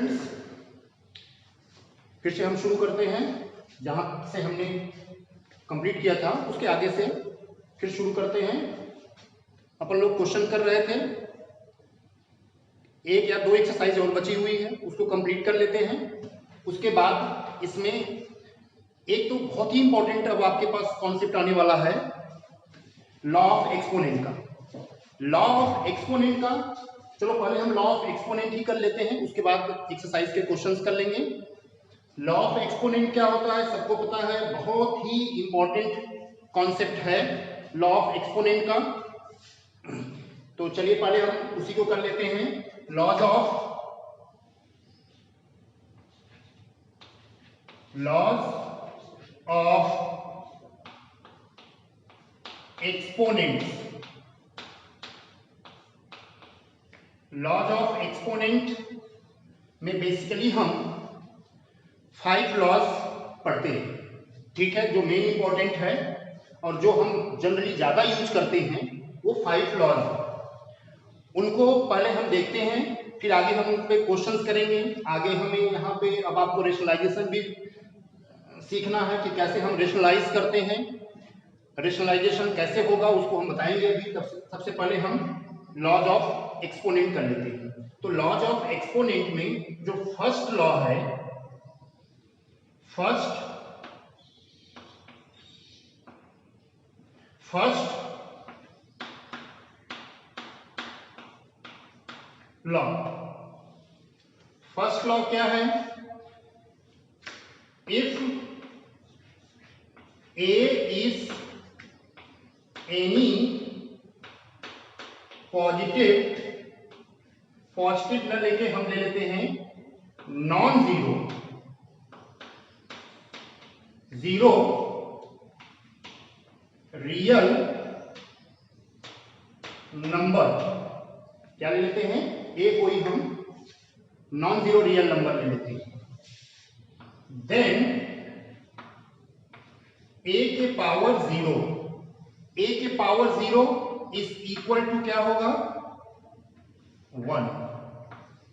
Students, फिर से हम शुरू करते हैं जहां से हमने कंप्लीट किया था उसके आगे से फिर शुरू करते हैं। अपन लोग क्वेश्चन कर रहे थे, एक या दो एक्सरसाइज और बची हुई है, उसको कंप्लीट कर लेते हैं। उसके बाद इसमें एक तो बहुत ही इंपॉर्टेंट अब आपके पास कॉन्सेप्ट आने वाला है लॉ ऑफ एक्सपोनेंट का। लॉ ऑफ एक्सपोनेंट का, चलो पहले हम लॉ ऑफ एक्सपोनेंट ही कर लेते हैं, उसके बाद एक्सरसाइज के क्वेश्चंस कर लेंगे। लॉ ऑफ एक्सपोनेंट क्या होता है सबको पता है, बहुत ही इंपॉर्टेंट कॉन्सेप्ट है लॉ ऑफ एक्सपोनेंट का। तो चलिए पहले हम उसी को कर लेते हैं। Laws of exponents. Laws of exponent में बेसिकली हम 5 लॉज पढ़ते हैं, ठीक है, जो मेन इंपॉर्टेंट है और जो हम जनरली ज्यादा यूज करते हैं वो 5 लॉज। उनको पहले हम देखते हैं, फिर आगे हम उन पे क्वेश्चंस करेंगे। आगे हमें यहाँ पे अब आपको रेशनलाइजेशन भी सीखना है कि कैसे हम रेशनलाइज करते हैं, रेशनलाइजेशन कैसे होगा उसको हम बताएंगे अभी। सबसे पहले हम लॉज ऑफ एक्सपोनेंट कर लेते हैं। तो लॉज ऑफ एक्सपोनेंट में जो फर्स्ट लॉ है, फर्स्ट लॉ क्या है? If A is any positive न लेके हम ले लेते हैं नॉन जीरो रियल नंबर। क्या ले लेते हैं? ए कोई हम नॉन जीरो रियल नंबर ले लेते हैं। देन ए के power zero is equal to क्या होगा? 1।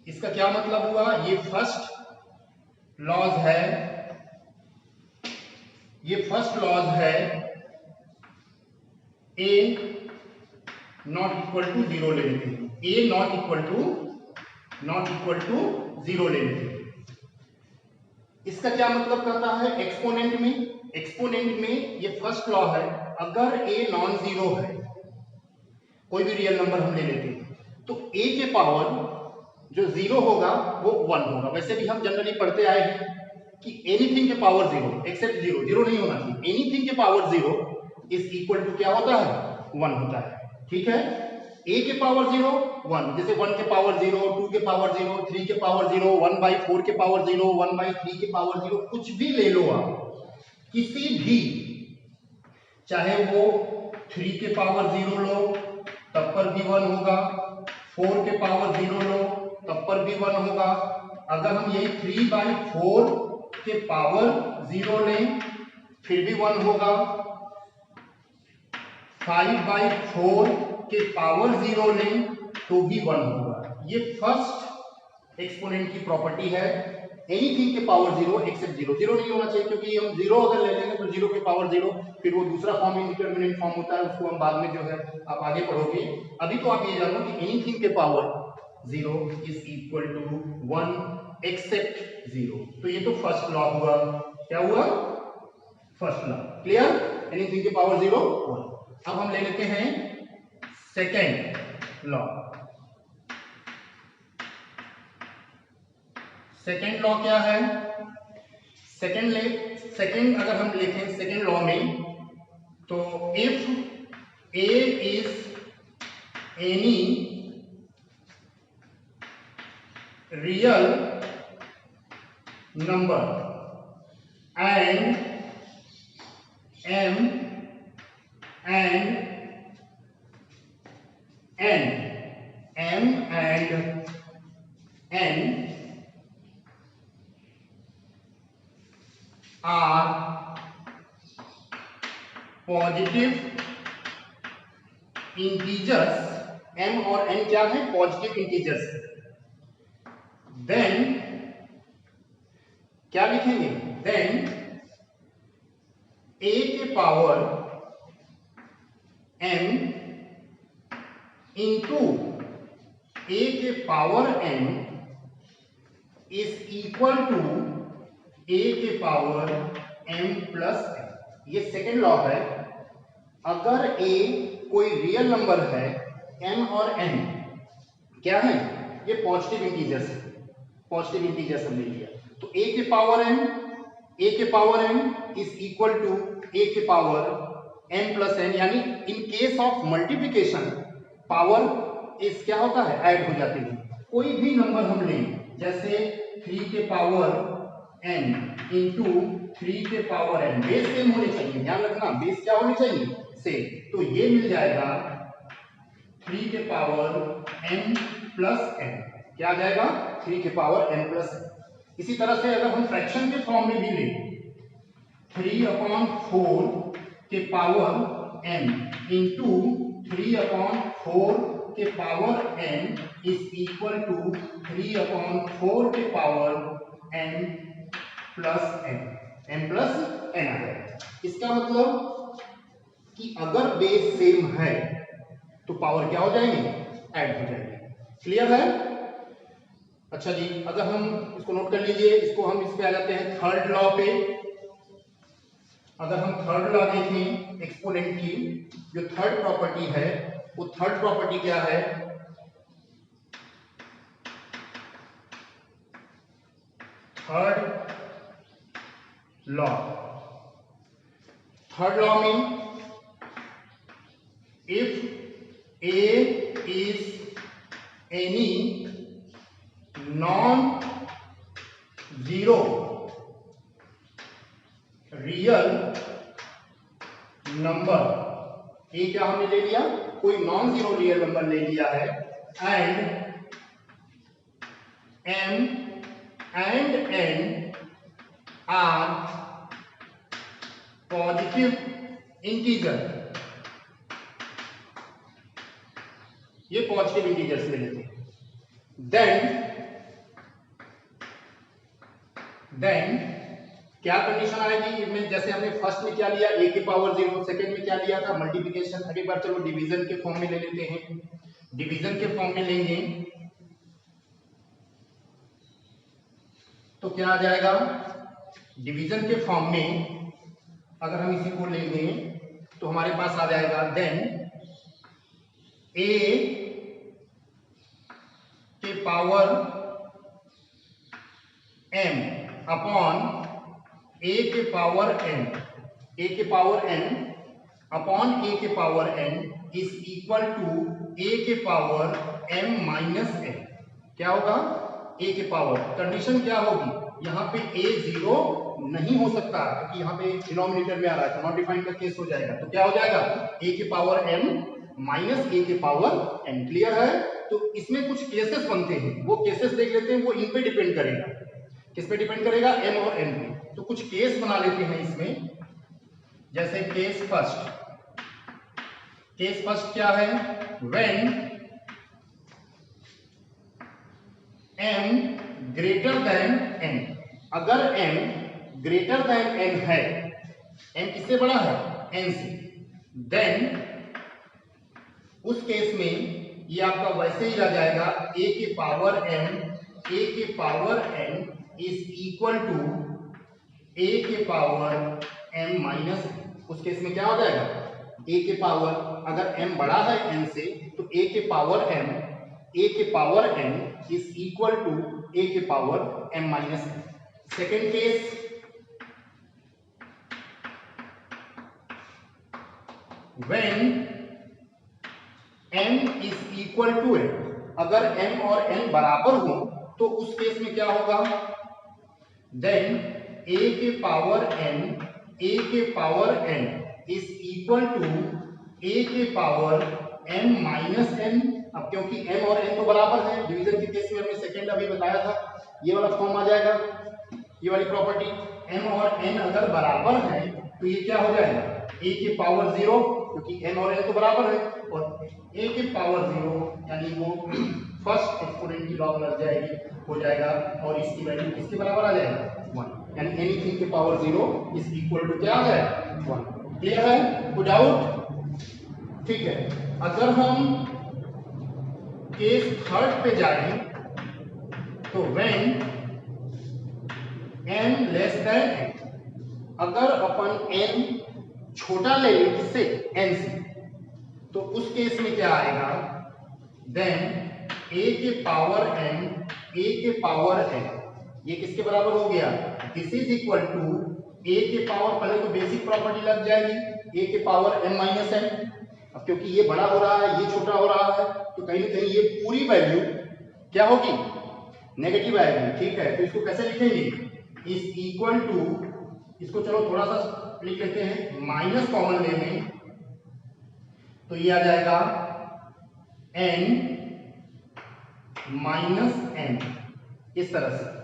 इसका क्या मतलब हुआ? ये फर्स्ट लॉज है, ए नॉट इक्वल टू जीरो ले लेते हैं, ए नॉट इक्वल टू जीरो ले लेते हैं। इसका क्या मतलब करता है? एक्सपोनेंट में ये फर्स्ट लॉ है, अगर ए नॉन जीरो है, कोई भी रियल नंबर हम ले लेते हैं, तो ए के पावर जो जीरो होगा वो 1 होगा। वैसे भी हम जनरली पढ़ते आए हैं कि एनीथिंग के पावर जीरो एक्सेप्ट जीरो नहीं होना चाहिए। एनीथिंग के power zero is equal to क्या होता है? 1 होता है, ठीक है। ए के पावर जीरो 1, जैसे 1 के पावर 0, 2 के पावर 0, 3 के पावर 0, 1/4 के पावर 0, 1/3 के पावर 0, कुछ भी ले लो आप, किसी भी, चाहे वो 3 के पावर 0 लो तब पर भी 1 होगा, 4 के पावर 0 लो तब पर भी 1 होगा। अगर हम यही 3/4 के पावर 0 लें फिर भी 1 होगा, 5/4 के पावर 0 लें तो भी 1 होगा। ये फर्स्ट एक्सपोनेंट की प्रॉपर्टी है, एनीथिंग के पावर 0 एक्सेप्ट जीरो नहीं होना चाहिए, क्योंकि हम 0 अगर ले लेंगे तो 0 के पावर 0 फिर वो दूसरा फॉर्म इंडिटरमिनेट फॉर्म होता है, उसको हम बाद में जो है आप आगे पढ़ोगे। अभी तो आप ये जानो कि एनीथिंग के power 0 is equal to 1 except 0। तो ये तो फर्स्ट लॉ हुआ। क्या हुआ? First law. क्लियर? एनीथिंग के पावर 0 1। अब हम ले लेते हैं सेकेंड लॉ। सेकेंड लॉ क्या है? सेकेंड अगर हम लिखें सेकेंड लॉ में, तो if A is any real number and m and n are positive integers, m और n क्या है? पॉजिटिव इंटीजर्स, देन क्या लिखेंगे, देन a के पावर m इंटू a के power n is equal to a के पावर m प्लस n। ये second law है। अगर a कोई रियल नंबर है, m और n क्या है, ये पॉजिटिव इंटीजर्स है, पॉजिटिव इंटीजर्स हमने लिया, तो a के power m is equal to a के पावर m प्लस n, यानी in case of multiplication power इस क्या होता है, ऐड हो जाती है। कोई भी नंबर हम लें, जैसे 3 के पावर n इंटू 3 के पावर n, बेस सेम होने चाहिए, ध्यान रखना बेस क्या होनी चाहिए, सेम। तो ये मिल जाएगा 3 के पावर m प्लस n, क्या आ जाएगा, 3 के पावर m प्लस n। इसी तरह से अगर हम फ्रैक्शन के फॉर्म में भी लें, 3/4 के पावर n इंटू 3/4 के power n is equal to 3/4 के power n plus n, m plus n आ जाएगा। इसका मतलब कि अगर बेस सेम है तो पावर क्या हो जाएंगे, ऐड हो जाएंगे। क्लियर है? अच्छा जी, अगर हम इसको नोट कर लीजिए, इसको हम इस पे आ जाते हैं थर्ड लॉ पे। अगर हम थर्ड लॉ देखें एक्सपोनेंट की, जो थर्ड प्रॉपर्टी है, वो थर्ड प्रॉपर्टी क्या है, थर्ड लॉ में if a is any non-zero real number, a क्या हमने ले लिया, कोई नॉन जीरो रियल नंबर ले लिया है, and m and n are positive integer, ये पॉजिटिव इंटीजर्स ले लेते हैं, देन क्या कंडीशन आएगी इनमें, जैसे हमने फर्स्ट में क्या लिया, a के पावर 0, सेकेंड में क्या लिया था, मल्टीप्लिकेशन। अगली बार चलो डिवीजन के फॉर्म में ले लेते हैं, डिवीजन के फॉर्म में लेंगे तो क्या आ जाएगा, डिवीजन के फॉर्म में अगर हम इसी को लेंगे तो हमारे पास आ जाएगा, देन a के पावर m अपॉन a के पावर n, a के पावर n अपॉन a के power n is equal to a के पावर m माइनस n। क्या होगा, a के पावर, कंडीशन क्या होगी, यहाँ पे a 0 नहीं हो सकता क्योंकि यहाँ पे डिनोमिनेटर में आ रहा है, तो नॉट डिफाइंड का केस हो जाएगा, तो क्या हो जाएगा, a के पावर m माइनस a के पावर n। क्लियर है? तो इसमें कुछ केसेस बनते हैं, वो केसेस देख लेते हैं, वो इन पे डिपेंड करेगा, किस पे डिपेंड करेगा, m और n पे। तो कुछ केस बना लेते हैं इसमें, जैसे केस फर्स्ट क्या है, when m greater than n, अगर m ग्रेटर देन n है, m किससे बड़ा है, n से, देन उस केस में ये आपका वैसे ही रह जाएगा, a के power n is equal to a के पावर m माइनस n। उस केस में क्या हो जाएगा, a के पावर, अगर m बड़ा है n से, तो a के power n is equal to a के power m minus n। Second case, when m is equal to n, अगर m और n बराबर हो तो उस केस में क्या होगा, देन a के power n is equal to a के पावर m माइनस n। अब क्योंकि m और n तो बराबर है, डिवीजन के केस में हमने सेकेंड अभी बताया था, ये वाला फॉर्म आ जाएगा, ये वाली प्रॉपर्टी, m और n अगर बराबर है तो ये क्या हो जाएगा, a के पावर 0, क्योंकि m और n तो बराबर है, और a के पावर 0 यानी वो फर्स्ट एक्सपोनेंट की लॉग लग जाएगी, हो जाएगा, और इसकी वैल्यू किसके बराबर आ जाएगा 1, यानी एनीथिंग के पावर 0 इज इक्वल टू क्या आ जाएगा 1। क्लियर है? कोई डाउट? ठीक है, अगर हम केस थर्ड पे जाएं तो when n less than n, अगर अपन n छोटा ले लें किससे n से, तो उस केस में क्या आएगा, देन a के पावर n, a के पावर n ये किसके बराबर हो गया, this is equal to a के पावर, पहले तो बेसिक प्रॉपर्टी लग जाएगी a के पावर m माइनस n। अब क्योंकि ये बड़ा हो रहा है ये छोटा हो रहा है तो कहीं ना कहीं ये पूरी वैल्यू क्या होगी, नेगेटिव आएगी। ठीक है, तो इसको कैसे लिखेंगे, इज इक्वल टू, इसको चलो थोड़ा सा लिख लेते हैं, माइनस कॉमन ले लें तो ये आ जाएगा n माइनस n, इस तरह से।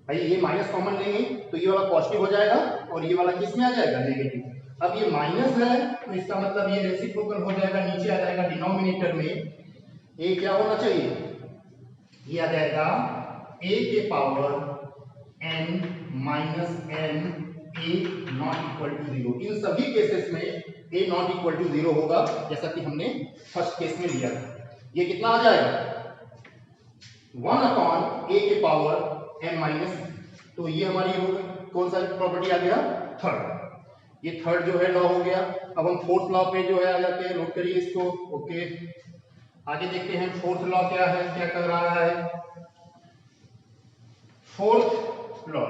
भाई ये माइनस कॉमन लेंगे तो ये वाला पॉजिटिव हो जाएगा और ये वाला किस में आ जाएगा, नेगेटिव। अब ये माइनस है तो इसका मतलब ये रेसिप्रोकल हो जाएगा, नीचे आ जाएगा डिनोमिनेटर में a क्या होना चाहिए, ये आ जाएगा a के power n minus n a not equal to 0। इन सभी केसेस में a नॉट इक्वल टू 0 होगा, जैसा कि हमने फर्स्ट केस में लिया था। ये कितना आ जाएगा 1 अपॉन a के पावर m माइनस, तो ये हमारी हो गई, कौन सा प्रॉपर्टी आ गया, थर्ड। ये थर्ड जो है लॉ हो गया। अब हम फोर्थ लॉ पे जो है आ जाते हैं, नोट करिए इसको। ओके, आगे देखते हैं फोर्थ लॉ क्या है, क्या कर रहा है। फोर्थ लॉ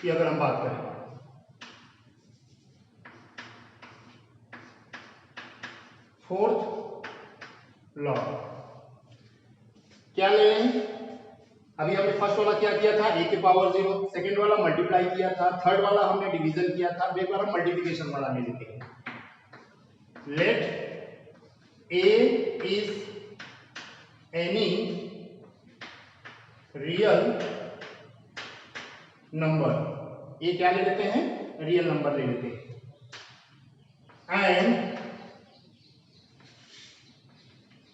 की अगर हम बात करें, फोर्थ लॉ क्या ले लें, अभी हमने फर्स्ट वाला क्या किया था, a के पावर 0, सेकंड वाला मल्टीप्लाई किया था, थर्ड वाला हमने डिवीजन किया था, एक बार हम मल्टीप्लिकेशन वाला ले लेते हैं। Let a is any real number, ये क्या ले लेते हैं, रियल नंबर ले लेते हैं, and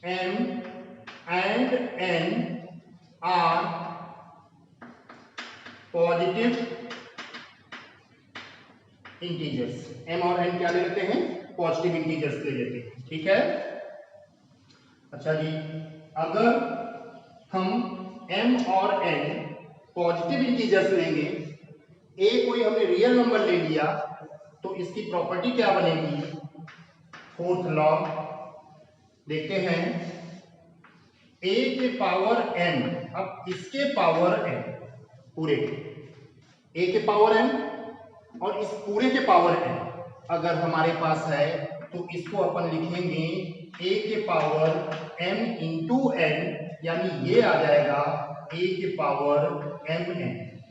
m and n are positive integers. m और n क्या ले लेते हैं, पॉजिटिव इंटीजर्स ले लेते हैं। ठीक है, अच्छा जी, अगर हम m और n पॉजिटिव इंटीजर्स लेंगे, a कोई हमने रियल नंबर ले लिया, तो इसकी प्रॉपर्टी क्या बनेगी, फोर्थ लॉ देखते हैं, a के पावर n, अब इसके पावर n पूरे, a के पावर n और इस पूरे के पावर n अगर हमारे पास है तो इसको अपन लिखेंगे a के पावर m इंटू n, यानी ये आ जाएगा a के पावर mn।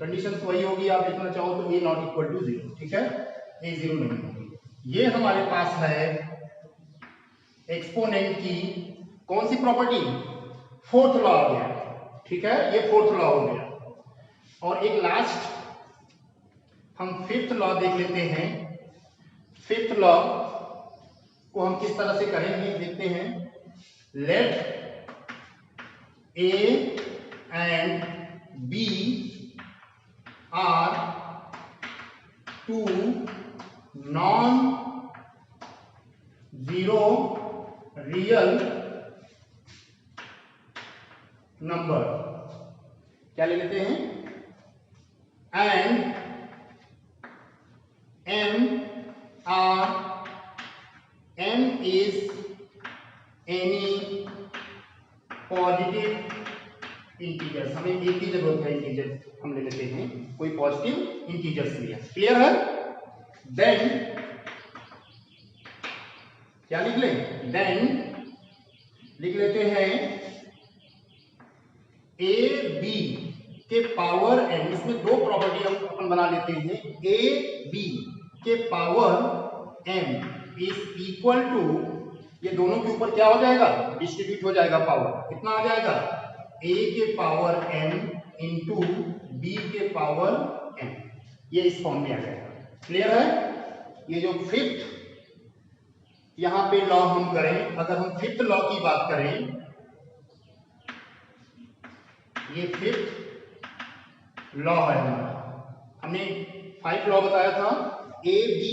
कंडीशन वही होगी, आप लिखना चाहो तो a नॉट इक्वल टू 0। ठीक है, a 0 नहीं होगी। ये हमारे पास है एक्सपोनेंट की कौन सी प्रॉपर्टी, फोर्थ लॉ आ गया। ठीक है, ये फोर्थ लॉ हो गया। और एक लास्ट हम फिफ्थ लॉ देख लेते हैं। फिफ्थ लॉ को हम किस तरह से करेंगे देखते हैं। Let a and b are two non zero real number, क्या ले लेते हैं, and m is any positive integers. हमें एक की जरूरत है, इंटीजर हम ले लेते हैं, कोई पॉजिटिव इंटीजर्स लिया। क्लियर है, देन क्या लिख लें, देन लिख लेते हैं a b के पावर n, इसमें दो प्रॉपर्टी हम अपन बना लेते हैं, a b के power m is equal to, ये दोनों के ऊपर क्या हो जाएगा, डिस्ट्रीब्यूट हो जाएगा पावर, कितना आ जाएगा, a के पावर m इंटू b के पावर m, ये इस फॉर्म में आ जाएगा। क्लियर है, ये जो फिफ्थ यहां पे लॉ हम करें, अगर हम फिफ्थ लॉ की बात करें ये फिफ्थ लॉ है हमारा। हमने 5 लॉ बताया था, ए बी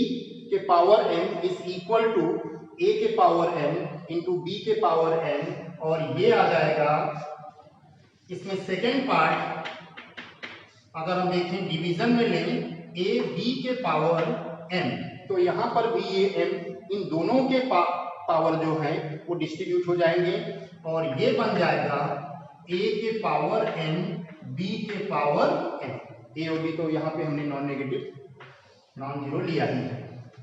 के power m is equal to a के पावर m इंटू b के पावर n, और ये आ जाएगा इसमें सेकेंड पार्ट अगर हम देखें डिवीजन में लें a b के पावर m, तो यहां पर भी ये m इन दोनों के पावर जो है वो डिस्ट्रीब्यूट हो जाएंगे और ये बन जाएगा a के पावर m b के पावर m। a और b तो यहाँ पे हमने नॉन नेगेटिव नॉन जीरो लिया ही है,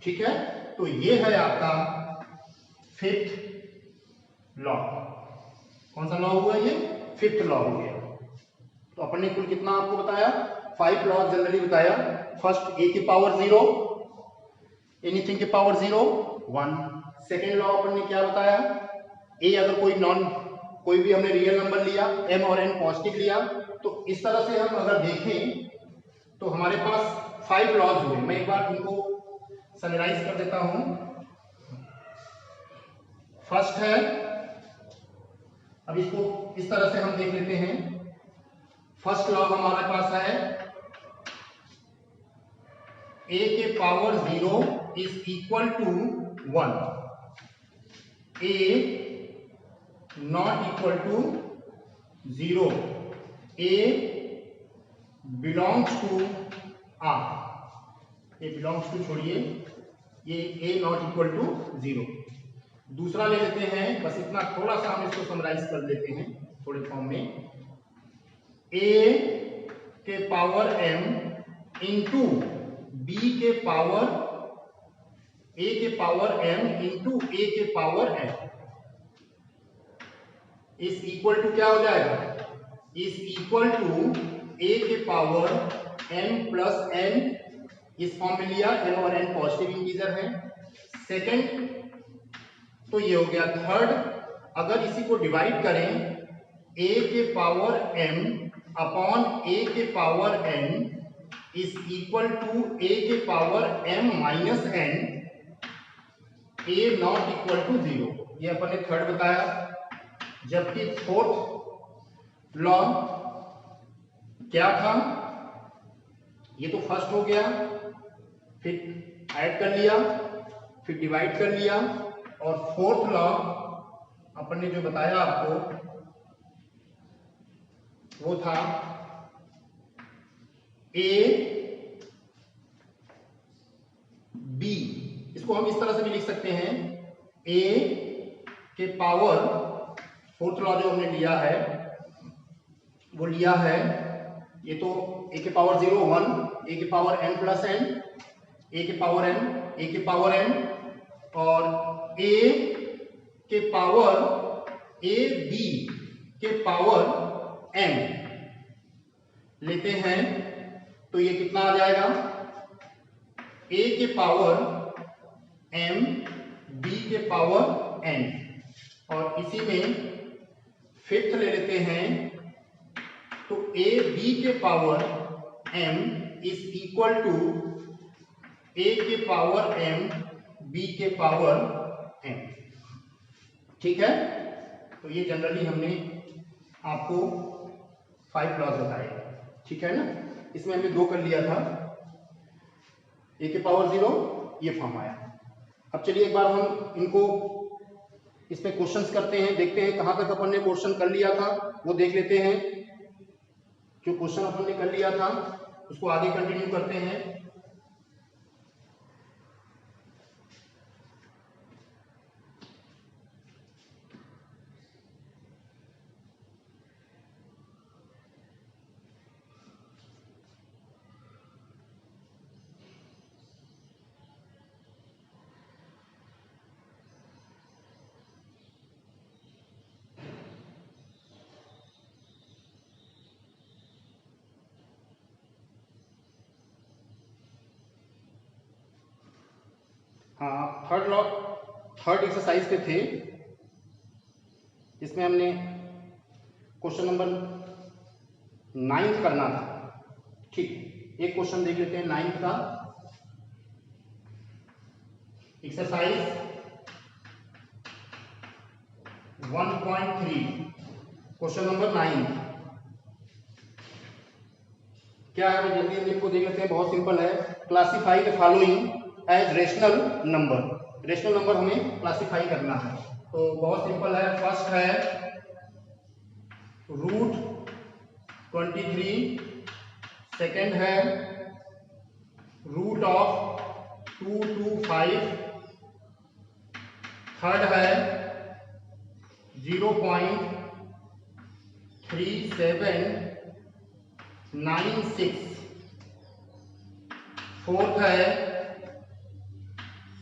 ठीक है। तो ये है आपका फिफ्थ लॉ। कौन सा लॉ हुआ ये? फिफ्थ लॉ हो गया। तो अपन ने कुल कितना आपको बताया? 5 लॉ जनरली बताया। फर्स्ट a की पावर 0, एनीथिंग के पावर 0 1। सेकेंड लॉ अपन ने क्या बताया? a अगर कोई भी हमने रियल नंबर लिया, m और n पॉजिटिव लिया, तो इस तरह से हम अगर देखें तो हमारे पास 5 लॉज हुए। मैं एक बार इनको समराइज कर देता हूं। फर्स्ट है, अब इसको इस तरह से हम देख लेते हैं। फर्स्ट लॉ हमारे पास है a के power 0 is equal to 1, a not equal to 0, a belongs to r, a belongs to छोड़िए, ये a नॉट इक्वल टू 0। दूसरा ले लेते हैं, बस इतना थोड़ा सा हम इसको समराइज कर देते हैं थोड़े फॉर्म में। a के पावर m इंटू b के पावर a के पावर m इंटू a के power m is equal to क्या हो जाएगा? इज इक्वल टू a के पावर m प्लस n, इस फॉर्म में लिया, m और n पॉजिटिव इंटीजर है। सेकंड तो ये हो गया। थर्ड, अगर इसी को डिवाइड करें a के पावर m अपॉन a के power n is equal to a के power m minus n, a not equal to 0। ये अपन ने थर्ड बताया। जबकि फोर्थ लॉ क्या था? ये तो फर्स्ट हो गया, फिर ऐड कर लिया, फिर डिवाइड कर लिया, और फोर्थ लॉ अपन ने जो बताया आपको वो था a b। इसको हम इस तरह से भी लिख सकते हैं, a के पावर, फोर्थ लॉ जो हमने लिया है वो लिया है, ये तो a के पावर 0 1, a के power n plus n, a के पावर n, a के पावर n, और a के पावर a b के पावर m लेते हैं तो ये कितना आ जाएगा? a के पावर m b के पावर n, और इसी में फिफ्थ ले लेते हैं तो a b के power m is equal to a के पावर m b के पावर m, ठीक है। तो ये जनरली हमने आपको 5 लॉज बताए, ठीक है ना। इसमें हमने 2 कर लिया था, a के पावर 0 ये फॉर्म आया। अब चलिए एक बार हम इनको इसमें क्वेश्चंस करते हैं, देखते हैं कहां तक अपन ने क्वेश्चन कर लिया था वो देख लेते हैं। जो क्वेश्चन अपन ने कर लिया था उसको आगे कंटिन्यू करते हैं। हाँ, थर्ड एक्सरसाइज पे थे। इसमें हमने क्वेश्चन नंबर 9 करना था, ठीक। एक क्वेश्चन देख लेते हैं 9 का। Exercise 1.3 question number 9। क्या है जल्दी जल्दी इसको देख लेते हैं, बहुत सिंपल है। Classify the following as rational number. Rational number हमें क्लासिफाई करना है, तो बहुत सिंपल है। फर्स्ट है रूट 23, सेकेंड है रूट ऑफ 225, थर्ड है 0.3796, फोर्थ है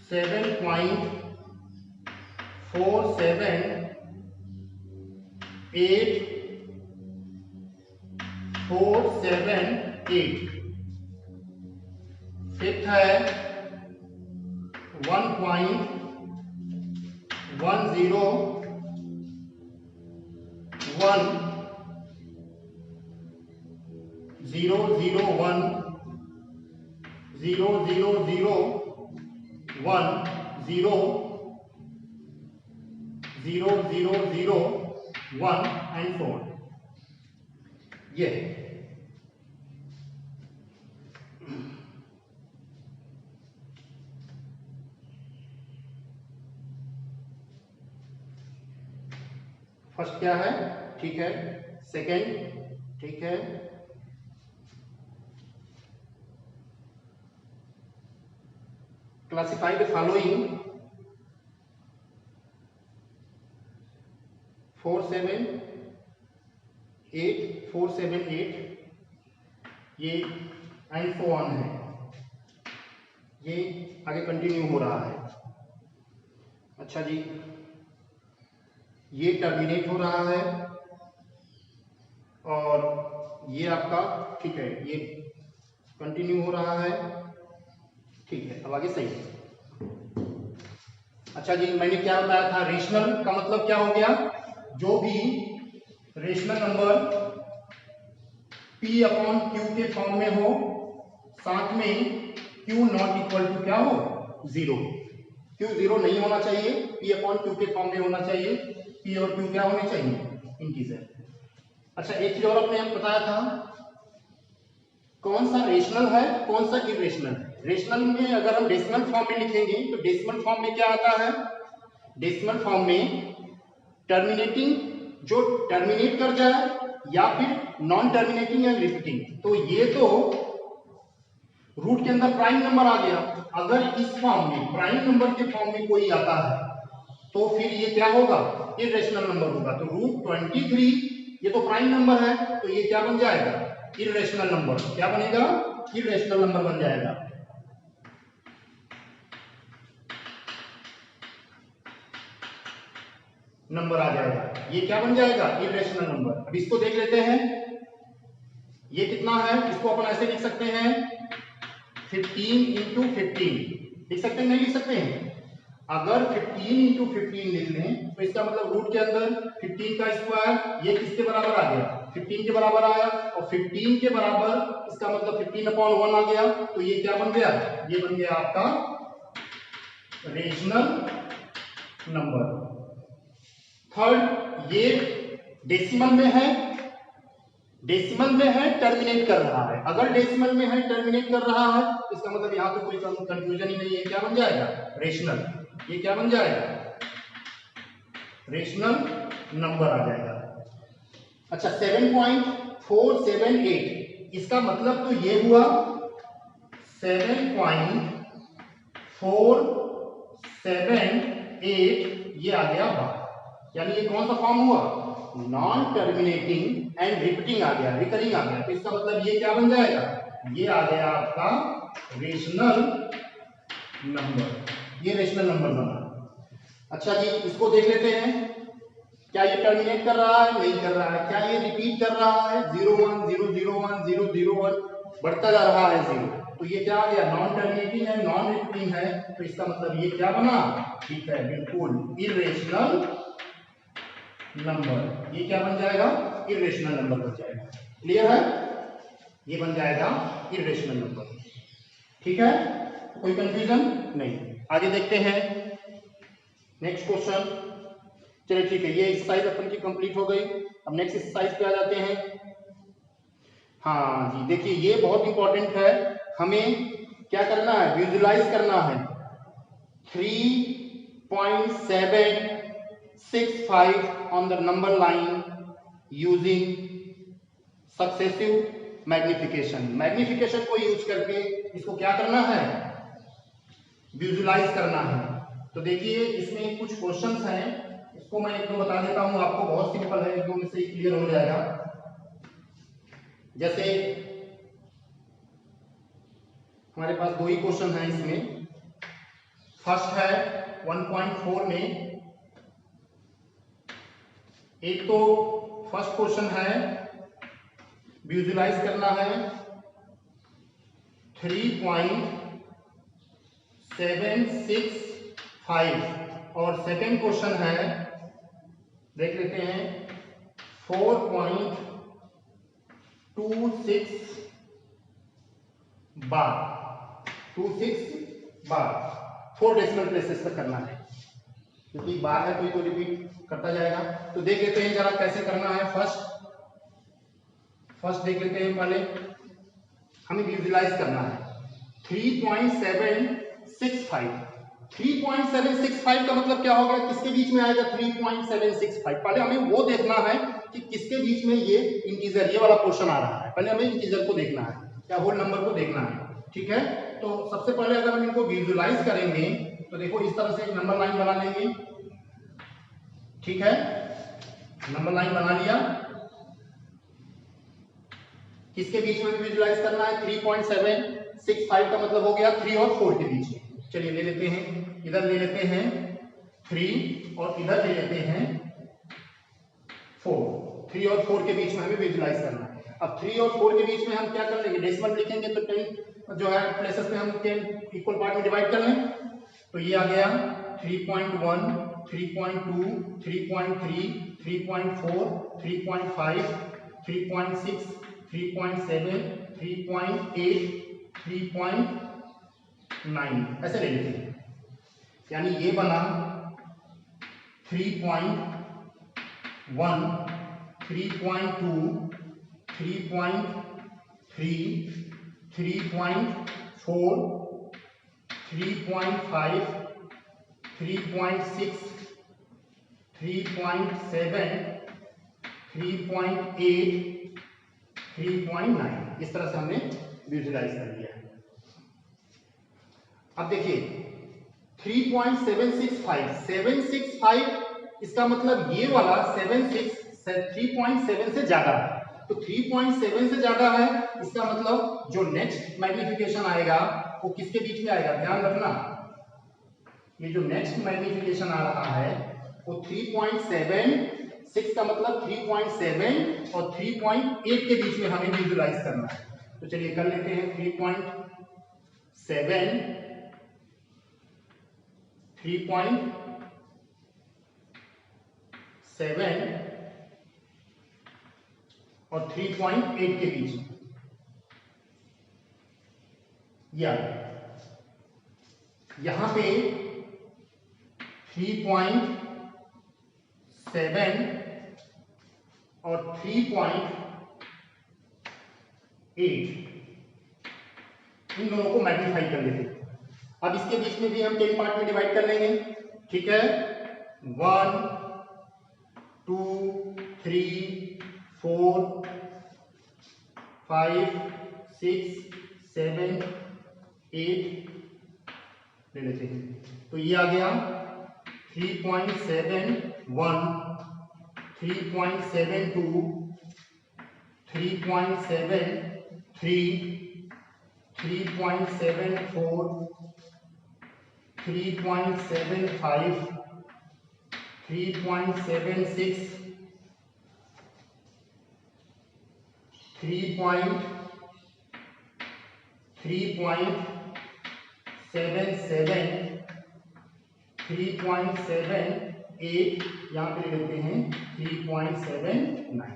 7.478, फिफ्थ है 1 एंड 4। ये फर्स्ट क्या है, ठीक है। सेकेंड, ठीक है। क्लासिफाई द फॉलोइंग 478 ये एंड सो ऑन है, ये आगे कंटिन्यू हो रहा है। अच्छा जी, ये टर्मिनेट हो रहा है और ये आपका ठीक है, ये कंटिन्यू हो रहा है, ठीक है। अब आगे सही है। अच्छा जी, मैंने क्या बताया था, रेशनल का मतलब क्या हो गया, जो भी rational number P upon Q के फॉर्म में हो, साथ में Q नॉट इक्वल टू क्या हो, 0। Q 0 नहीं होना चाहिए, P अपॉन Q के फॉर्म में होना चाहिए। P और Q क्या होने चाहिए, इंटीजर। अच्छा, एक चीज और आपने हम बताया था, कौन सा रेशनल है कौन सा इरेशनल है। रेशनल में अगर हम डेसिमल फॉर्म में लिखेंगे तो डेसिमल फॉर्म में क्या आता है, डेसिमल फॉर्म में टर्मिनेटिंग, जो टर्मिनेट कर जाए, या फिर नॉन टर्मिनेटिंग एंड रिपीटिंग। तो ये तो रूट के अंदर प्राइम नंबर आ गया। अगर इस फॉर्म में प्राइम नंबर के फॉर्म में कोई आता है तो फिर ये क्या होगा, इरेशनल नंबर होगा। तो रूट 23 ये तो प्राइम नंबर है, तो ये क्या बन जाएगा, इरेशनल नंबर। क्या बनेगा, इरेशनल नंबर बन जाएगा। नंबर आ जाएगा, ये क्या बन जाएगा, इरेशनल नंबर। अब इसको देख लेते हैं, ये कितना है, इसको अपन ऐसे लिख सकते हैं 15 इंटू 15 लिख सकते हैं, नहीं लिख सकते हैं। अगर 15 इंटू 15 लिख लें तो इसका मतलब रूट के अंदर 15 का स्क्वायर, ये किसके बराबर आ गया, 15 के बराबर आया, और 15 के बराबर इसका मतलब 15/1 आ गया। तो ये क्या बन गया, ये बन गया आपका रेशनल नंबर। थर्ड, ये डेसिमल में है, डेसिमल में है, टर्मिनेट कर रहा है। अगर डेसिमल में है, टर्मिनेट कर रहा है, इसका मतलब यहां तो कोई कंफ्यूजन ही नहीं है, क्या बन जाएगा, रेशनल। ये क्या बन जाएगा, रेशनल नंबर आ जाएगा। अच्छा, 7.478 इसका मतलब तो ये हुआ 7.478 ये आ गया बाहर, यानी ये कौन सा फॉर्म हुआ, नॉन टर्मिनेटिंग एंड रिपीटिंग आ गया, रिकरिंग आ गया। तो इसका मतलब ये क्या बन जाएगा, ये आ गया आपका रेशनल नंबर, ये रेशनल नंबर बना। अच्छा जी, इसको देख लेते हैं, क्या ये टर्मिनेट कर रहा है, नहीं कर रहा है। क्या ये रिपीट कर रहा है, 0 1 0 0 1 0 0 1 बढ़ता जा रहा है 0। तो ये क्या आ गया, नॉन टर्मिनेटिंग है, नॉन रिपीटिंग है। तो इसका मतलब ये क्या बना, ठीक है, बिल्कुल इरेशनल नंबर। ये क्या बन जाएगा, इरेशनल नंबर बन जाएगा। क्लियर है, ये बन जाएगा इरेशनल नंबर। ठीक है, कोई कंफ्यूजन नहीं। आगे देखते हैं नेक्स्ट क्वेश्चन। चलिए ठीक है, ये एक्सरसाइज अपन की कंप्लीट हो गई। अब नेक्स्ट एक्सरसाइज पे आ जाते हैं। हाँ जी, देखिए ये बहुत इंपॉर्टेंट है, हमें क्या करना है, विजुलाइज करना है 3.765 on the number line using successive magnification. Magnification को यूज करके इसको क्या करना है, विजुलाइज करना है। तो देखिए इसमें कुछ क्वेश्चंस हैं, इसको मैं एक दो बता देता हूं आपको, बहुत सिंपल है, एक दो में से क्लियर हो जाएगा। जैसे हमारे पास दो ही क्वेश्चन है इसमें। फर्स्ट है 1.4 में, एक तो फर्स्ट क्वेश्चन है विजुलाइज करना है 3.765 और सेकंड क्वेश्चन है, देख लेते हैं 4.26 बार, 26 बार 4 डेसिमल प्लेसेस तक करना है, क्योंकि बार है तो रिपीट करता जाएगा। तो देख लेते हैं जरा कैसे करना है। फर्स्ट देख लेते हैं, पहले हमें विजुलाइज करना है 3.765। 3.765 का मतलब क्या हो गया, किसके बीच में आएगा 3.765? पहले हमें वो देखना है कि किसके बीच में ये इंटीजर, ये वाला पोर्शन आ रहा है। पहले हमें इंटीजर को देखना है या होल नंबर को देखना है, ठीक है। तो सबसे पहले अगर हम इनको विजुलाइज करेंगे तो देखो इस तरह से एक नंबर लाइन बना लेंगे, ठीक है। नंबर लाइन बना लिया, किसके बीच में विजुलाइज करना है, 3.765 का मतलब हो गया 3 और 4 के बीच में। चलिए ले लेते हैं, इधर ले लेते हैं 3 और इधर ले लेते हैं 4। 3 और 4 के बीच में हमें विजुलाइज करना है। अब 3 और 4 के बीच में हम क्या कर लेंगे, डेसिमल लिखेंगे तो 10 जो है प्लेसेस में हम 10 इक्वल पार्ट में डिवाइड कर लें। तो ये आ गया 3.1, 3.2, 3.3, 3.4, 3.5, 3.6, 3.7, 3.8, 3.9 ऐसे ले लेते हैं। यानी ये बना 3.1, 3.2, 3.3, 3.4, 3.5, 3.6, 3.7, 3.8, 3.9 इस तरह से हमने विजुलाइज कर लिया है। अब देखिए 3.765 इसका मतलब ये वाला 3.7 से ज्यादा है, तो 3.7 से ज्यादा है, इसका मतलब जो नेक्स्ट मैग्निफिकेशन आएगा वो किसके बीच में आएगा, ध्यान रखना। ये जो नेक्स्ट मैग्निफिकेशन आ रहा है वो 3.76 का मतलब 3.7 और 3.8 के बीच में हमें विजुलाइज करना है। तो चलिए कर लेते हैं 3.7, 3.7 और 3.8 के बीच में, या यहां पे 3.7 और 3.8 इन दोनों को मैग्नीफाई कर लेते हैं। अब इसके बीच में भी हम 10 पार्ट में डिवाइड कर लेंगे, ठीक है। 1, 2, 3, 4, 5, 6, 7, 8 ले लेते हैं। तो ये आ गया 3.71, 3.72, 3.73, 3.74, 3.75, 3.76, 3.77, 3.78, यहां पे ले लेते हैं 3.79।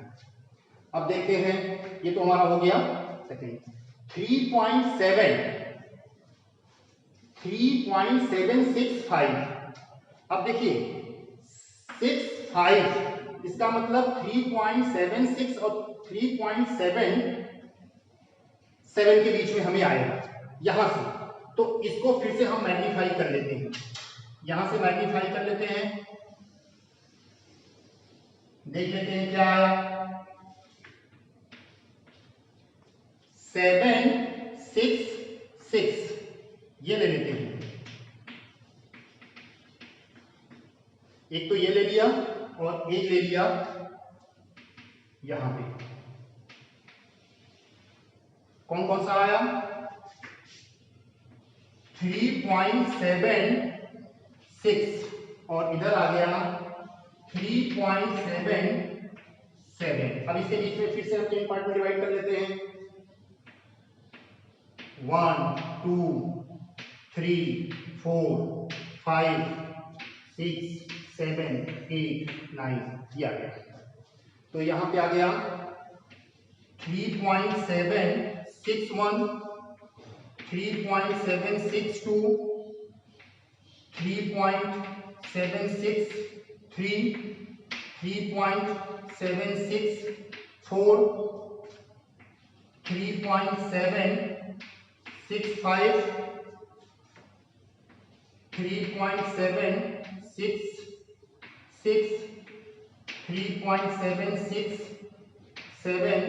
अब देखते हैं, ये तो हमारा हो गया सेकेंड। 3.765। अब देखिए 65 इसका मतलब 3.76 और 3.7 7 के बीच में हमें आएगा यहां से। तो इसको फिर से हम मैग्नीफाई कर लेते हैं, यहां से मैग्नीफाई कर लेते हैं, देख लेते हैं क्या आया। 7 6 6 ये ले लेते हैं, एक तो ये ले लिया और एक ले लिया यहां पे। कौन कौन सा आया? 3.76 और इधर आ गया 3.77। अब इसके बीच में फिर से हम 10 पार्ट में डिवाइड कर लेते हैं। 1 2 3 4 5 6 7 8 9 ये आ गया। तो यहां पे आ गया 3.761 3.762 3.763 3.764 3.765 3.766 3.767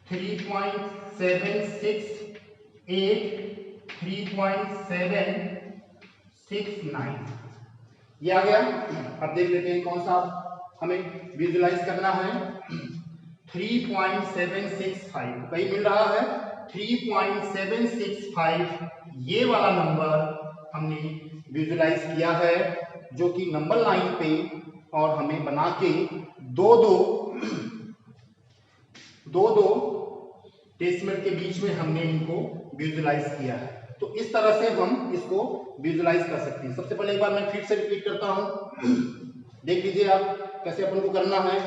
3.768 3.769 ये आ गया। अब देख लेते हैं कौन सा हमें विजुलाइज करना है। 3.765 कहीं मिल रहा है 3.765 ये वाला नंबर हमने विजुलाइज किया है, जो कि नंबर लाइन पे और हमें बना के दो दो डेसिमल के बीच में हमने इनको विजुलाइज किया है। तो इस तरह से हम इसको विजुलाइज कर सकते हैं। सबसे पहले एक बार मैं फिर से रिपीट करता हूं, देख लीजिए आप कैसे अपन को करना है।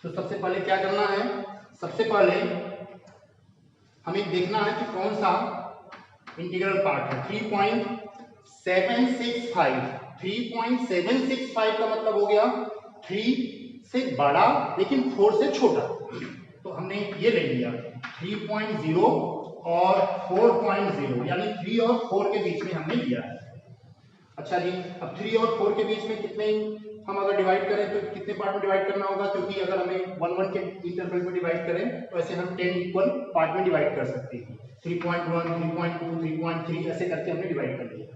तो सबसे पहले क्या करना है, सबसे पहले हमें देखना है कि कौन सा इंटीग्रल पार्ट है। 3.765 का मतलब हो गया 3 से बड़ा लेकिन 4 से छोटा। तो हमने ये ले लिया 3.0 और 4.0 यानी 3 और 4 के बीच में हमने लिया है। अच्छा जी, अब 3 और 4 के बीच में कितने हम अगर डिवाइड करें तो कितने पार्ट में डिवाइड करना होगा, क्योंकि अगर हमें 1 के इंटरवल में डिवाइड करें तो ऐसे हम 10 इक्वल पार्ट में डिवाइड कर सकते हैं। 3.1 3.2 3.3 ऐसे करके हमने डिवाइड कर लिया।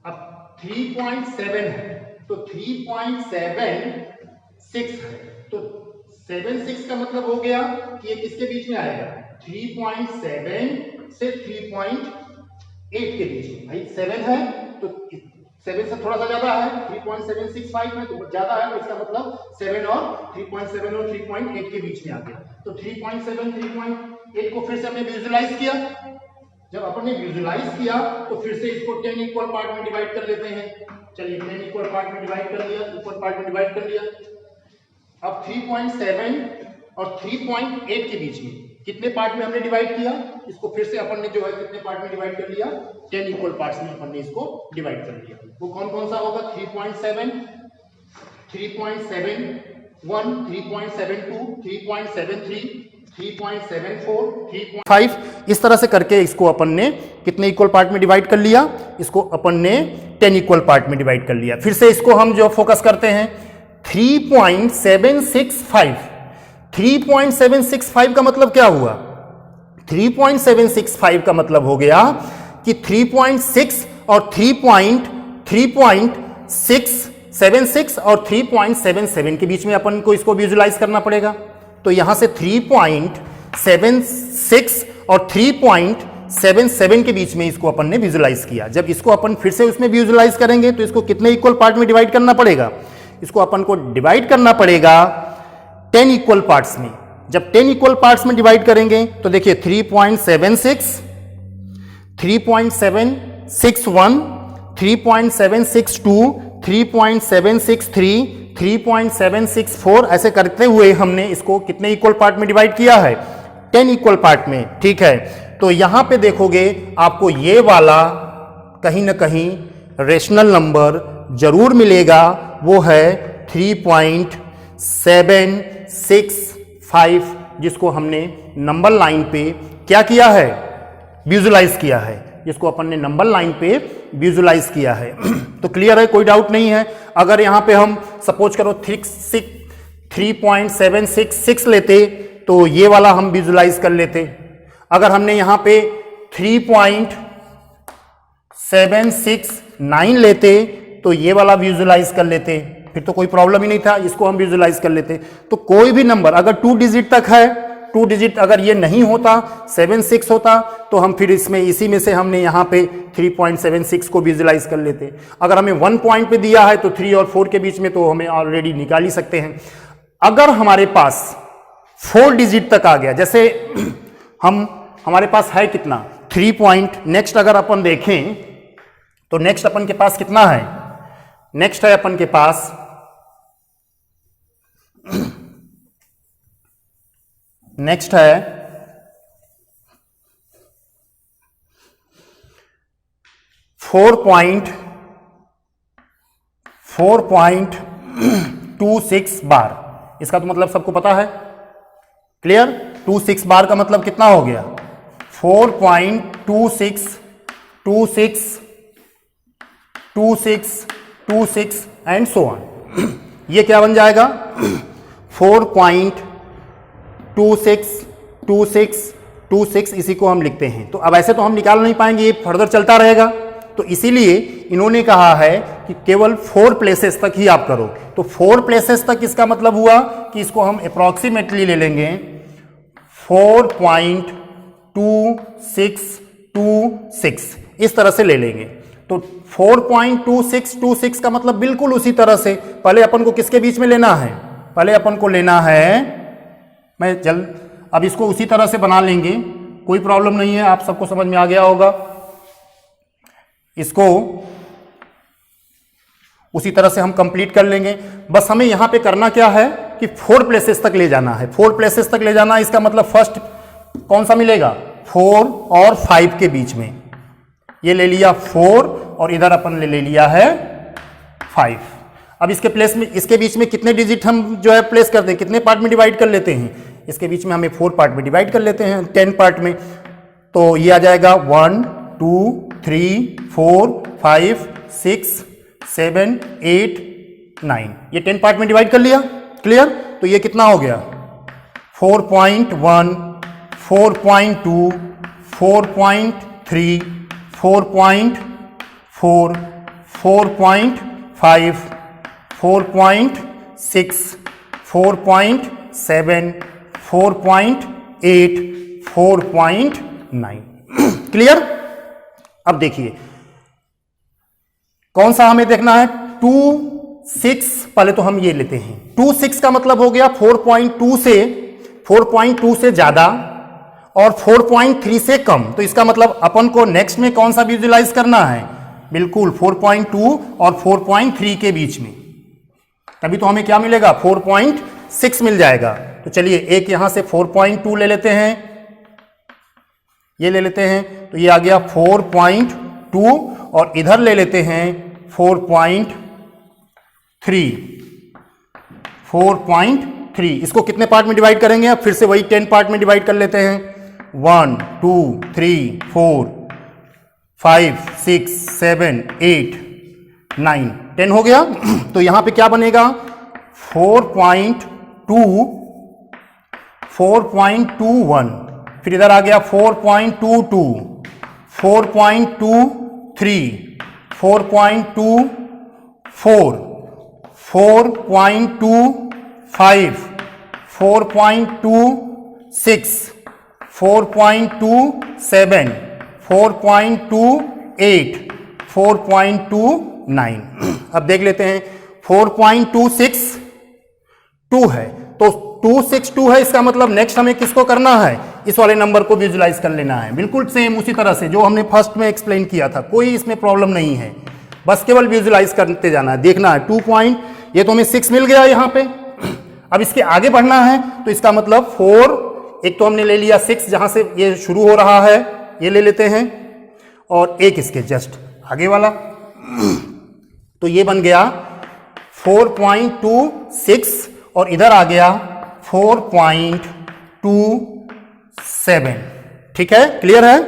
अब 3.7 है तो 3.76 है, तो 76 का मतलब हो गया कि ये किसके बीच में आएगा, 3.7 से 3.8 के बीच में। भाई 7 है तो 7 से थोड़ा सा ज्यादा है, 3.765 में तो ज्यादा है, तो इसका मतलब 7 और 3.7 और 3.8 के बीच में आ गया। तो 3.7 3.8 को फिर से हमने विजुलाइज किया। जब अपन ने विजुलाइज किया तो फिर से इसको 10 इक्वल पार्ट में डिवाइड कर लेते हैं। चलिए 10 इक्वल पार्ट में डिवाइड कर लिया, इक्वल पार्ट में डिवाइड कर लिया। अब 3.7 और 3.8 के बीच में कितने पार्ट में हमने डिवाइड किया, इसको फिर से अपन ने जो है कितने पार्ट में डिवाइड कर लिया, 10 इक्वल पार्ट्स में अपन ने इसको डिवाइड कर लिया। वो कौन कौन सा होगा, 3.7 3.71 3.72 3.73 3.74 3.5 इस तरह से करके इसको अपन ने कितने इक्वल पार्ट में डिवाइड कर लिया, इसको अपन ने 10 इक्वल पार्ट में डिवाइड कर लिया। फिर से इसको हम जो फोकस करते हैं 3.765 का मतलब क्या हुआ, 3.765 का मतलब हो गया कि 3.6 और 3.76 और 3.77 के बीच में अपन को इसको विजुलाइज करना पड़ेगा। तो यहां से 3.76 और 3.77 के बीच में इसको अपन ने विजुलाइज किया। जब इसको अपन फिर से उसमें विजुलाइज करेंगे तो इसको कितने इक्वल पार्ट में डिवाइड करना पड़ेगा, इसको अपन को डिवाइड करना पड़ेगा 10 इक्वल पार्ट्स में। जब 10 इक्वल पार्ट्स में डिवाइड करेंगे तो देखिए 3.76 3.761 3.762 3.763 3.764 ऐसे करते हुए हमने इसको कितने इक्वल पार्ट में डिवाइड किया है, 10 इक्वल पार्ट में। ठीक है, तो यहां पे देखोगे आपको ये वाला कहीं ना कहीं रेशनल नंबर जरूर मिलेगा, वो है 3.765 जिसको हमने नंबर लाइन पे क्या किया है, विजुलाइज किया है, इसको अपन ने नंबर लाइन पे विजुलाइज किया है। तो क्लियर है, कोई डाउट नहीं है। अगर यहां पे हम सपोज करो 3.766 लेते तो ये वाला हम विजुलाइज कर लेते। अगर हमने यहां पे 3.769 लेते तो ये वाला विजुलाइज कर लेते, फिर तो कोई प्रॉब्लम ही नहीं था, इसको हम विजुलाइज कर लेते। तो कोई भी नंबर अगर 2 डिजिट तक है, 2 डिजिट अगर ये नहीं होता 76 होता तो हम फिर इसमें इसी में से हमने यहाँ पे 3.76 को विजुलाइज कर लेते। अगर हमें 1 पॉइंट पे दिया है तो 3 और 4 के बीच में तो हमें ऑलरेडी निकाल ही सकते हैं। अगर हमारे पास 4 डिजिट तक आ गया, जैसे हमारे पास है कितना 3 पॉइंट, नेक्स्ट अगर अपन देखें तो नेक्स्ट अपन के पास कितना है, नेक्स्ट है अपन के पास नेक्स्ट है 4.26 बार। इसका तो मतलब सबको पता है, क्लियर। 26 बार का मतलब कितना हो गया, 4.26 एंड सो ऑन। ये क्या बन जाएगा 4.26 इसी को हम लिखते हैं। तो अब ऐसे तो हम निकाल नहीं पाएंगे, ये फर्दर चलता रहेगा। तो इसीलिए इन्होंने कहा है कि केवल 4 प्लेसेस तक ही आप करो। तो 4 प्लेसेस तक इसका मतलब हुआ कि इसको हम अप्रॉक्सीमेटली ले लेंगे 4.2626, इस तरह से ले लेंगे। तो 4.2626 का मतलब बिल्कुल उसी तरह से, पहले अपन को किसके बीच में लेना है, पहले अपन को लेना है, मैं अब इसको उसी तरह से बना लेंगे, कोई प्रॉब्लम नहीं है, आप सबको समझ में आ गया होगा। इसको उसी तरह से हम कंप्लीट कर लेंगे। बस हमें यहां पे करना क्या है कि 4 प्लेसेस तक ले जाना है। 4 प्लेसेस तक ले जाना, इसका मतलब फर्स्ट कौन सा मिलेगा, 4 और 5 के बीच में। ये ले लिया 4 और इधर अपन ले लिया है 5। अब इसके प्लेस में, इसके बीच में कितने डिजिट हम जो है प्लेस करते हैं, कितने पार्ट में डिवाइड कर लेते हैं, इसके बीच में हमें 4 पार्ट में डिवाइड कर लेते हैं, 10 पार्ट में। तो ये आ जाएगा 1 2 3 4 5 6 7 8 9, ये 10 पार्ट में डिवाइड कर लिया, क्लियर। तो ये कितना हो गया 4.1 4.2 4.3 4.4 4.5 4.6 4.7 4.8 4.9, क्लियर। अब देखिए कौन सा हमें देखना है, 2.6। पहले तो हम ये लेते हैं 2.6 का मतलब हो गया 4.2 से ज्यादा और 4.3 से कम। तो इसका मतलब अपन को नेक्स्ट में कौन सा विजुलाइज करना है, बिल्कुल 4.2 और 4.3 के बीच में। तभी तो हमें क्या मिलेगा 4.6 मिल जाएगा। तो चलिए एक यहां से 4.2 ले लेते हैं, ये ले लेते हैं, तो ये आ गया 4.2 और इधर ले लेते हैं 4.3। इसको कितने पार्ट में डिवाइड करेंगे, अब फिर से वही 10 पार्ट में डिवाइड कर लेते हैं, 1 2 3 4 5 6 7 8 9 10 हो गया। तो यहां पे क्या बनेगा 4.21, फिर इधर आ गया 4.22 4.23 4.24 4.25 4.26 4.27 4.28 4.29। अब देख लेते हैं 4.262 है, तो 262 है, इसका मतलब नेक्स्ट हमें किसको करना है, इस वाले नंबर को विजुलाइज कर लेना है। बिल्कुल सेम उसी तरह से जो हमने फर्स्ट में एक्सप्लेन किया था, कोई इसमें प्रॉब्लम नहीं है, बस केवल विजुलाइज करते जाना है, देखना है 2 पॉइंट, ये तो हमें 6 मिल गया यहाँ पे। अब इसके आगे बढ़ना है तो इसका मतलब 4, एक तो हमने ले लिया 6 जहां से ये शुरू हो रहा है, ये ले लेते हैं, और एक इसके जस्ट आगे वाला, तो ये बन गया 4.26 और इधर आ गया 4.27, ठीक है, क्लियर है।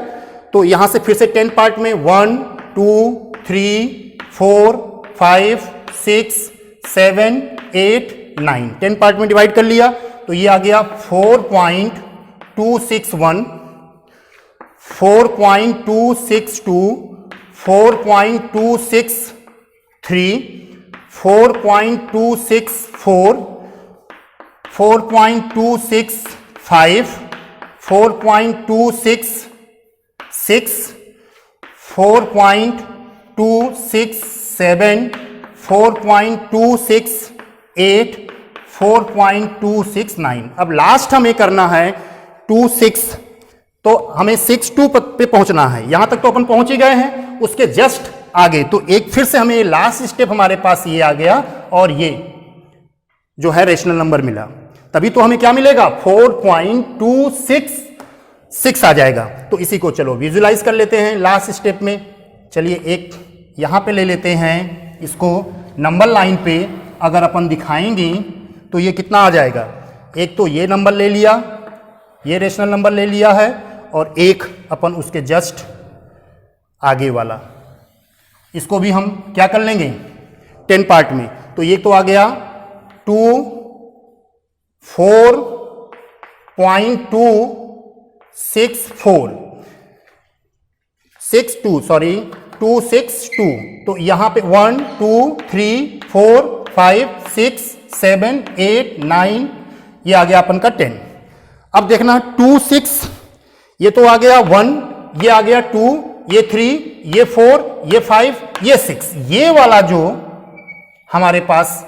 तो यहां से फिर से 10 पार्ट में 1 2 3 4 5 6 7 8 9 10 पार्ट में डिवाइड कर लिया। तो ये आ गया 4.261 4.262 4.263 4.264 4.265 4.266 4.267 4.268 4.269। अब लास्ट हमें करना है 26, तो हमें 62 पे पहुंचना है। यहां तक तो अपन पहुंच ही गए हैं, उसके जस्ट आगे तो एक फिर से हमें लास्ट स्टेप हमारे पास ये आ गया और ये जो है रेशनल नंबर मिला। तभी तो हमें क्या मिलेगा 4.266 आ जाएगा। तो इसी को चलो विजुलाइज कर लेते हैं लास्ट स्टेप में। चलिए एक यहां पे ले लेते हैं इसको, नंबर लाइन पे अगर अपन दिखाएंगे तो ये कितना आ जाएगा। एक तो ये नंबर ले लिया, ये रेशनल नंबर ले लिया है, और एक अपन उसके जस्ट आगे वाला, इसको भी हम क्या कर लेंगे 10 पार्ट में। तो ये तो आ गया 262. तो यहां पे 1 2 3 4 5 6 7 8 9, ये आ गया अपन का 10। अब देखना 26, ये तो आ गया 1, ये आ गया 2, ये 3, ये 4, ये 5, ये 6। ये वाला जो हमारे पास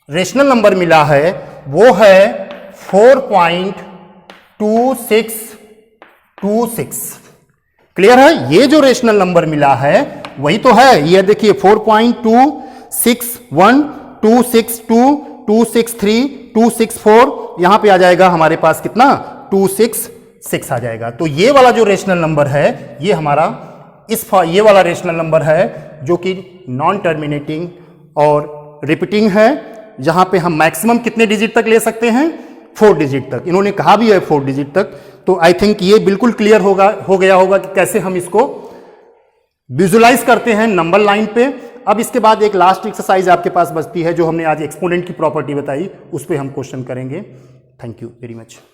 रेशनल नंबर मिला है वो है 4.2626। क्लियर है। ये जो रेशनल नंबर मिला है वही तो है, ये देखिए 4.261 262 263 264, यहां पे आ जाएगा हमारे पास कितना 266 आ जाएगा। तो ये वाला जो रेशनल नंबर है ये हमारा ये वाला रेशनल नंबर है जो कि नॉन टर्मिनेटिंग और रिपीटिंग है, जहां पे हम मैक्सिमम कितने डिजिट तक ले सकते हैं 4 डिजिट तक। इन्होंने कहा भी है 4 डिजिट तक। तो आई थिंक ये बिल्कुल क्लियर हो गया होगा कि कैसे हम इसको विजुलाइज करते हैं नंबर लाइन पे। अब इसके बाद एक लास्ट एक्सरसाइज आपके पास बचती है जो हमने आज एक्सपोनेंट की प्रॉपर्टी बताई, उस पर हम क्वेश्चन करेंगे। Thank you very much.